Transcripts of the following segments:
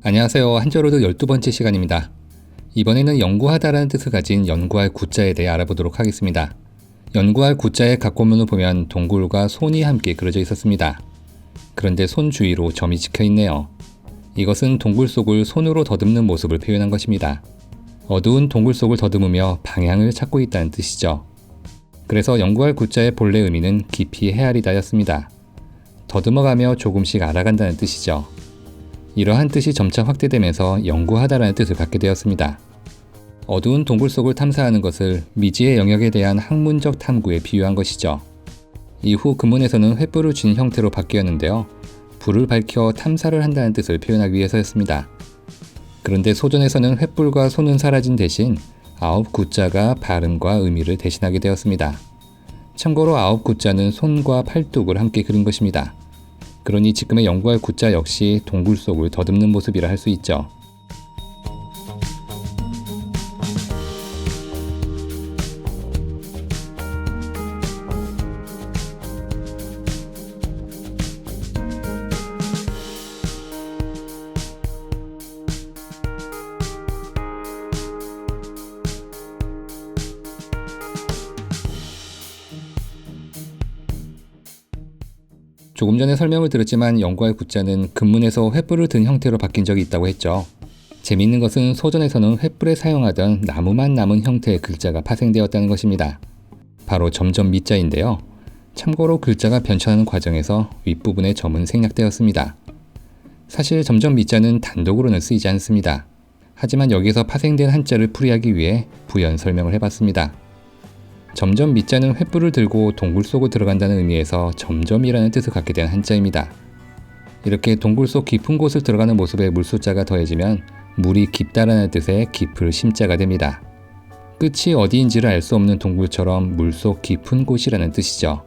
안녕하세요. 한자로드 12번째 시간입니다. 이번에는 연구하다라는 뜻을 가진 연구할 구자에 대해 알아보도록 하겠습니다. 연구할 구자의 각본문을 보면 동굴과 손이 함께 그려져 있었습니다. 그런데 손 주위로 점이 찍혀 있네요. 이것은 동굴 속을 손으로 더듬는 모습을 표현한 것입니다. 어두운 동굴 속을 더듬으며 방향을 찾고 있다는 뜻이죠. 그래서 연구할 구자의 본래 의미는 깊이 헤아리다였습니다. 더듬어가며 조금씩 알아간다는 뜻이죠. 이러한 뜻이 점차 확대되면서 연구하다라는 뜻을 갖게 되었습니다. 어두운 동굴 속을 탐사하는 것을 미지의 영역에 대한 학문적 탐구에 비유한 것이죠. 이후 근문에서는 횃불을 쥔 형태로 바뀌었는데요. 불을 밝혀 탐사를 한다는 뜻을 표현하기 위해서였습니다. 그런데 소전에서는 횃불과 손은 사라진 대신 9구자가 발음과 의미를 대신하게 되었습니다. 참고로 9구자는 손과 팔뚝을 함께 그린 것입니다. 그러니 지금의 연구할 구자 역시 동굴 속을 더듬는 모습이라 할 수 있죠. 조금 전에 설명을 드렸지만 연구할 구자는 근문에서 횃불을 든 형태로 바뀐 적이 있다고 했죠. 재미있는 것은 소전에서는 횃불에 사용하던 나무만 남은 형태의 글자가 파생되었다는 것입니다. 바로 점점 미자인데요. 참고로 글자가 변천하는 과정에서 윗부분의 점은 생략되었습니다. 사실 점점 미자는 단독으로는 쓰이지 않습니다. 하지만 여기서 파생된 한자를 풀이하기 위해 부연 설명을 해봤습니다. 점점 미자는 횃불을 들고 동굴 속으로 들어간다는 의미에서 점점이라는 뜻을 갖게 된 한자입니다. 이렇게 동굴 속 깊은 곳을 들어가는 모습에 물소자가 더해지면 물이 깊다라는 뜻의 깊을 심자가 됩니다. 끝이 어디인지를 알 수 없는 동굴처럼 물속 깊은 곳이라는 뜻이죠.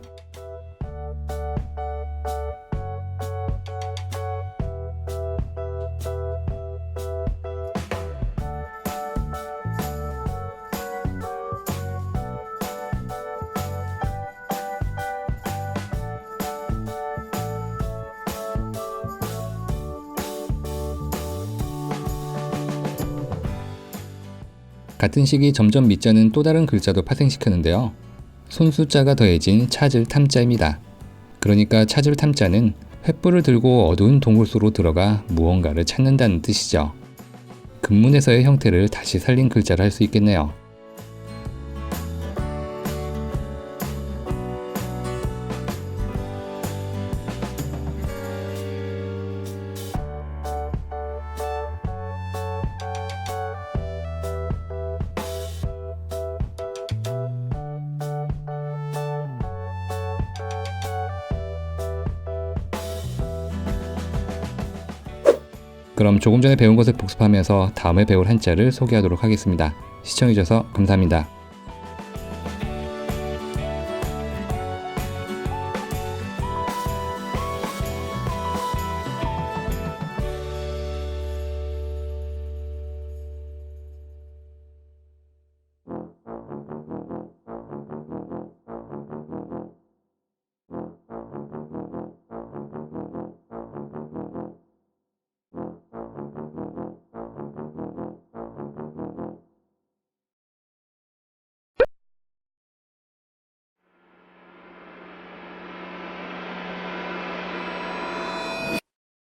같은 시기 점점 미자는 또 다른 글자도 파생시켰는데요. 손수자가 더해진 찾을 탐자입니다. 그러니까 찾을 탐자는 횃불을 들고 어두운 동굴 속으로 들어가 무언가를 찾는다는 뜻이죠. 근문에서의 형태를 다시 살린 글자를 할 수 있겠네요. 그럼 조금 전에 배운 것을 복습하면서 다음에 배울 한자를 소개하도록 하겠습니다. 시청해주셔서 감사합니다.